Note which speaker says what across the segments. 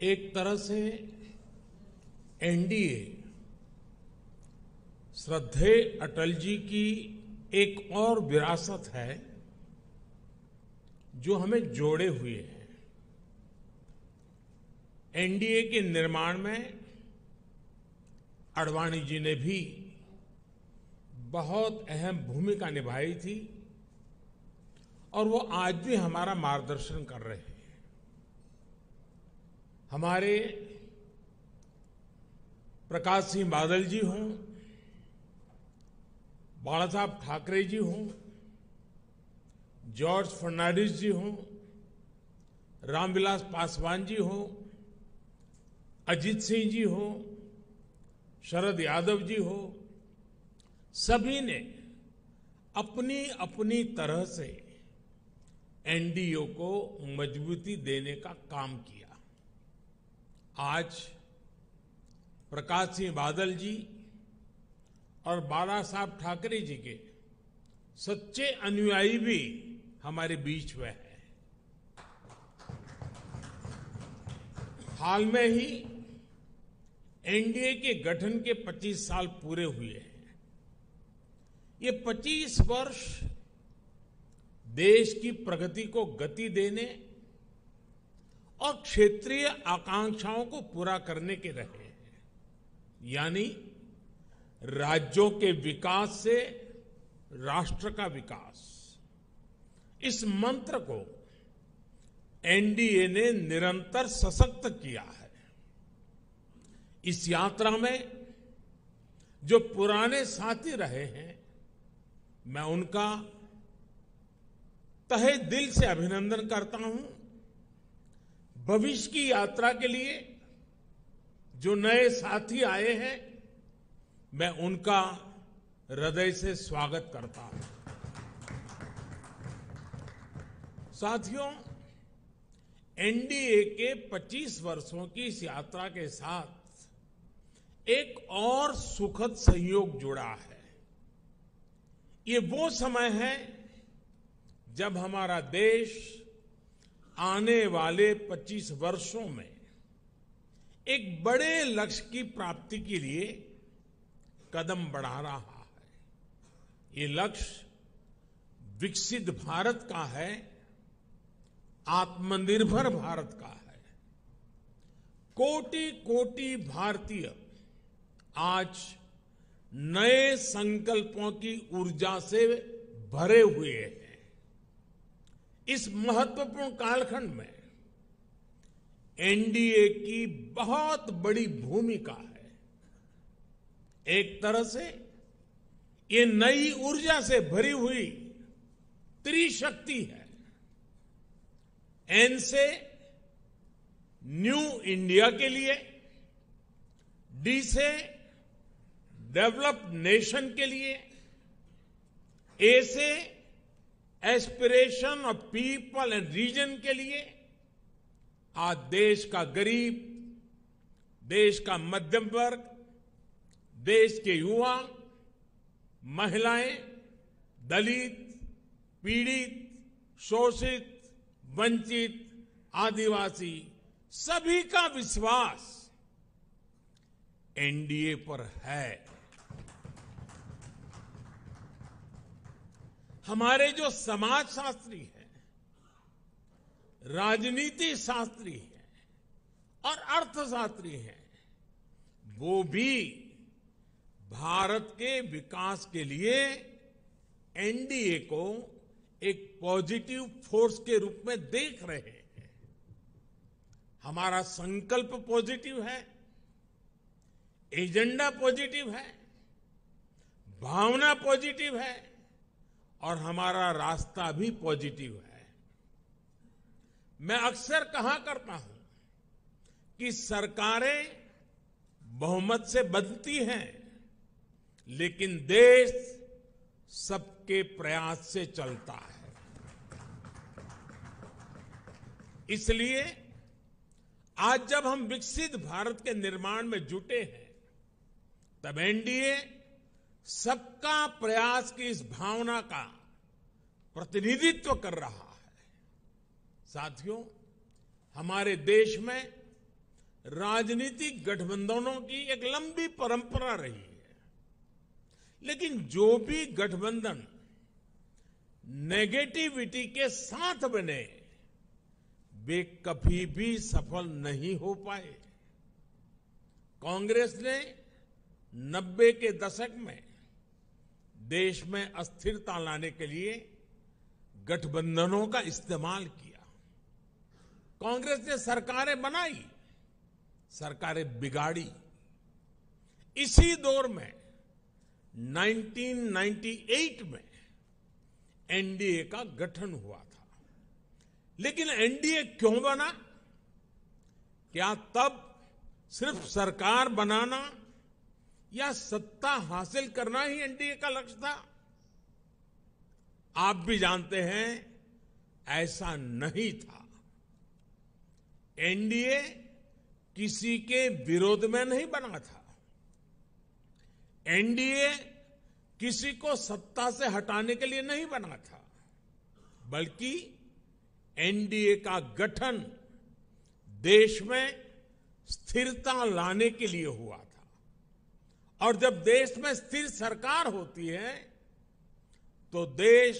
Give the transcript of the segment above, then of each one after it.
Speaker 1: एक तरह से एनडीए श्रद्धेय अटल जी की एक और विरासत है जो हमें जोड़े हुए है। एनडीए के निर्माण में आडवाणी जी ने भी बहुत अहम भूमिका निभाई थी और वो आज भी हमारा मार्गदर्शन कर रहे हैं। हमारे प्रकाश सिंह बादल जी हों, बाला साहब ठाकरे जी हों, जॉर्ज फर्नांडिस जी हों, रामविलास पासवान जी हों, अजीत सिंह जी हों, शरद यादव जी हो, सभी ने अपनी अपनी तरह से एनडीए को मजबूती देने का काम किया। आज प्रकाश सिंह बादल जी और बाला साहब ठाकरे जी के सच्चे अनुयायी भी हमारे बीच में हैं। हाल में ही एनडीए के गठन के 25 साल पूरे हुए हैं। ये 25 वर्ष देश की प्रगति को गति देने और क्षेत्रीय आकांक्षाओं को पूरा करने के रहे हैं, यानी राज्यों के विकास से राष्ट्र का विकास। इस मंत्र को एनडीए ने निरंतर सशक्त किया है। इस यात्रा में जो पुराने साथी रहे हैं, मैं उनका तहे दिल से अभिनंदन करता हूं। भविष्य की यात्रा के लिए जो नए साथी आए हैं, मैं उनका हृदय से स्वागत करता हूं। साथियों, एनडीए के 25 वर्षों की इस यात्रा के साथ एक और सुखद संयोग जुड़ा है। ये वो समय है जब हमारा देश आने वाले 25 वर्षों में एक बड़े लक्ष्य की प्राप्ति के लिए कदम बढ़ा रहा है। ये लक्ष्य विकसित भारत का है, आत्मनिर्भर भारत का है। कोटि कोटि भारतीय आज नए संकल्पों की ऊर्जा से भरे हुए हैं। इस महत्वपूर्ण कालखंड में एनडीए की बहुत बड़ी भूमिका है। एक तरह से ये नई ऊर्जा से भरी हुई त्रिशक्ति है। एन से न्यू इंडिया के लिए, डी से डेवलप्ड नेशन के लिए, ए से aspiration of people and region के लिए। आज देश का गरीब, देश का मध्यम वर्ग, देश के युवा, महिलाएं, दलित, पीड़ित, शोषित, वंचित, आदिवासी, सभी का विश्वास एनडीए पर है। हमारे जो समाजशास्त्री हैं, राजनीति शास्त्री हैं और अर्थशास्त्री हैं, वो भी भारत के विकास के लिए एनडीए को एक पॉजिटिव फोर्स के रूप में देख रहे हैं। हमारा संकल्प पॉजिटिव है, एजेंडा पॉजिटिव है, भावना पॉजिटिव है और हमारा रास्ता भी पॉजिटिव है। मैं अक्सर कहा करता हूं कि सरकारें बहुमत से बनती हैं, लेकिन देश सबके प्रयास से चलता है। इसलिए आज जब हम विकसित भारत के निर्माण में जुटे हैं, तब एनडीए सबका प्रयास की इस भावना का प्रतिनिधित्व कर रहा है। साथियों, हमारे देश में राजनीतिक गठबंधनों की एक लंबी परंपरा रही है, लेकिन जो भी गठबंधन नेगेटिविटी के साथ बने वे कभी भी सफल नहीं हो पाए। कांग्रेस ने 90 के दशक में देश में अस्थिरता लाने के लिए गठबंधनों का इस्तेमाल किया। कांग्रेस ने सरकारें बनाई, सरकारें बिगाड़ी। इसी दौर में 1998 में एनडीए का गठन हुआ था। लेकिन एनडीए क्यों बना? क्या तब सिर्फ सरकार बनाना या सत्ता हासिल करना ही एनडीए का लक्ष्य था? आप भी जानते हैं ऐसा नहीं था। एनडीए किसी के विरोध में नहीं बना था। एनडीए किसी को सत्ता से हटाने के लिए नहीं बना था, बल्कि एनडीए का गठन देश में स्थिरता लाने के लिए हुआ था। और जब देश में स्थिर सरकार होती है तो देश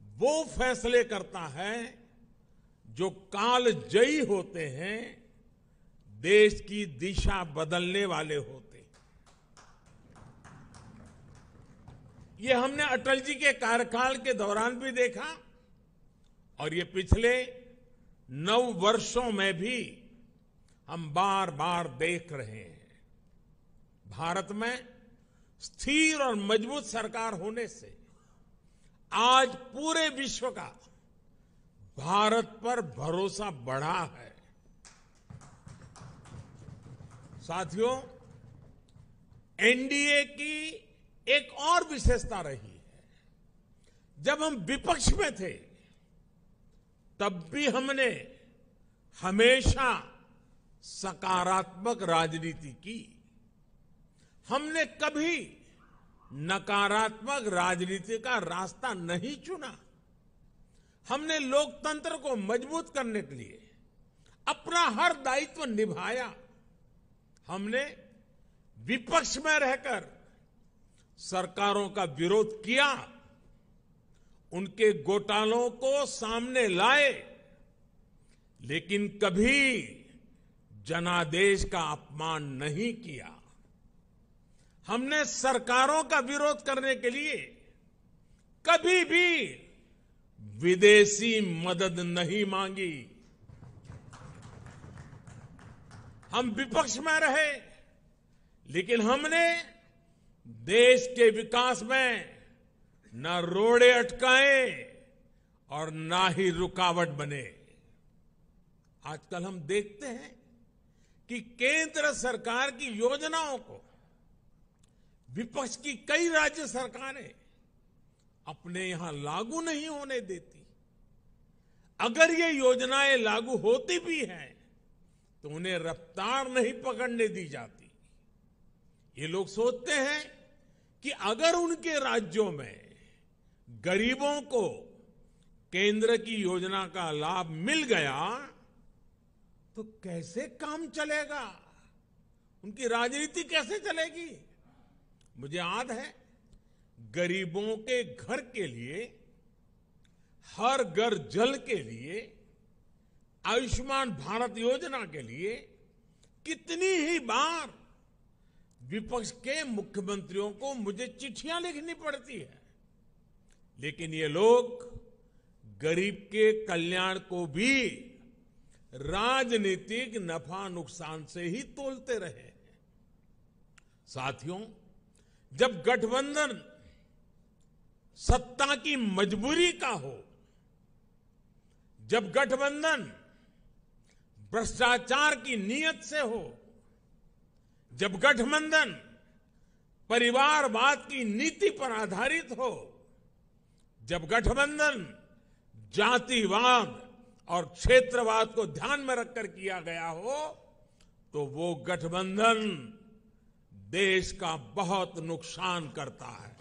Speaker 1: वो फैसले करता है जो कालजयी होते हैं, देश की दिशा बदलने वाले होते हैं। ये हमने अटल जी के कार्यकाल के दौरान भी देखा और ये पिछले 9 वर्षों में भी हम बार बार देख रहे हैं। भारत में स्थिर और मजबूत सरकार होने से आज पूरे विश्व का भारत पर भरोसा बढ़ा है। साथियों, एनडीए की एक और विशेषता रही है। जब हम विपक्ष में थे तब भी हमने हमेशा सकारात्मक राजनीति की। हमने कभी नकारात्मक राजनीति का रास्ता नहीं चुना। हमने लोकतंत्र को मजबूत करने के लिए अपना हर दायित्व निभाया। हमने विपक्ष में रहकर सरकारों का विरोध किया, उनके घोटालों को सामने लाए, लेकिन कभी जनादेश का अपमान नहीं किया। हमने सरकारों का विरोध करने के लिए कभी भी विदेशी मदद नहीं मांगी। हम विपक्ष में रहे, लेकिन हमने देश के विकास में न रोड़े अटकाए और ना ही रुकावट बने। आजकल हम देखते हैं कि केंद्र सरकार की योजनाओं को विपक्ष की कई राज्य सरकारें अपने यहां लागू नहीं होने देती। अगर ये योजनाएं लागू होती भी हैं तो उन्हें रफ्तार नहीं पकड़ने दी जाती। ये लोग सोचते हैं कि अगर उनके राज्यों में गरीबों को केंद्र की योजना का लाभ मिल गया तो कैसे काम चलेगा, उनकी राजनीति कैसे चलेगी। मुझे याद है, गरीबों के घर के लिए, हर घर जल के लिए, आयुष्मान भारत योजना के लिए कितनी ही बार विपक्ष के मुख्यमंत्रियों को मुझे चिट्ठियां लिखनी पड़ती है, लेकिन ये लोग गरीब के कल्याण को भी राजनीतिक नफा नुकसान से ही तोलते रहे। साथियों, जब गठबंधन सत्ता की मजबूरी का हो, जब गठबंधन भ्रष्टाचार की नीयत से हो, जब गठबंधन परिवारवाद की नीति पर आधारित हो, जब गठबंधन जातिवाद और क्षेत्रवाद को ध्यान में रखकर किया गया हो, तो वो गठबंधन देश का बहुत नुकसान करता है।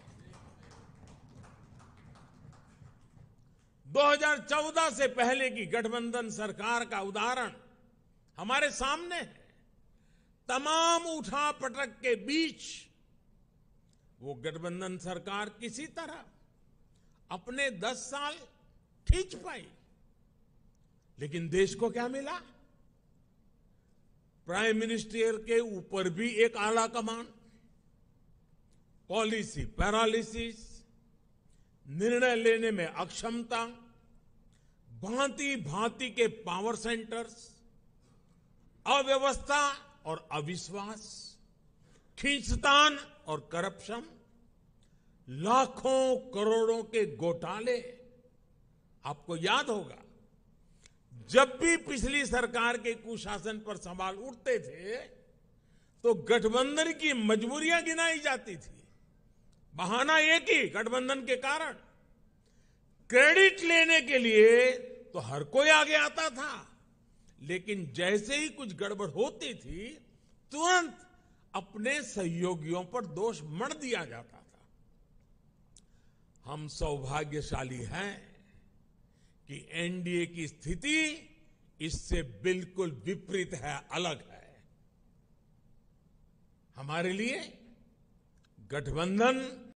Speaker 1: 2014 से पहले की गठबंधन सरकार का उदाहरण हमारे सामने है। तमाम उठापटक के बीच वो गठबंधन सरकार किसी तरह अपने 10 साल खींच पाई। लेकिन देश को क्या मिला? प्राइम मिनिस्टर के ऊपर भी एक आला कमान, पॉलिसी पैरालिसिस, निर्णय लेने में अक्षमता, भांति भांति के पावर सेंटर्स, अव्यवस्था और अविश्वास, खींचतान और करप्शन, लाखों करोड़ों के घोटाले। आपको याद होगा, जब भी पिछली सरकार के कुशासन पर सवाल उठते थे तो गठबंधन की मजबूरियां गिनाई जाती थी। बहाना एक ही, गठबंधन के कारण। क्रेडिट लेने के लिए तो हर कोई आगे आता था, लेकिन जैसे ही कुछ गड़बड़ होती थी तुरंत अपने सहयोगियों पर दोष मढ़ दिया जाता था। हम सौभाग्यशाली हैं कि एनडीए की स्थिति इससे बिल्कुल विपरीत है, अलग है। हमारे लिए गठबंधन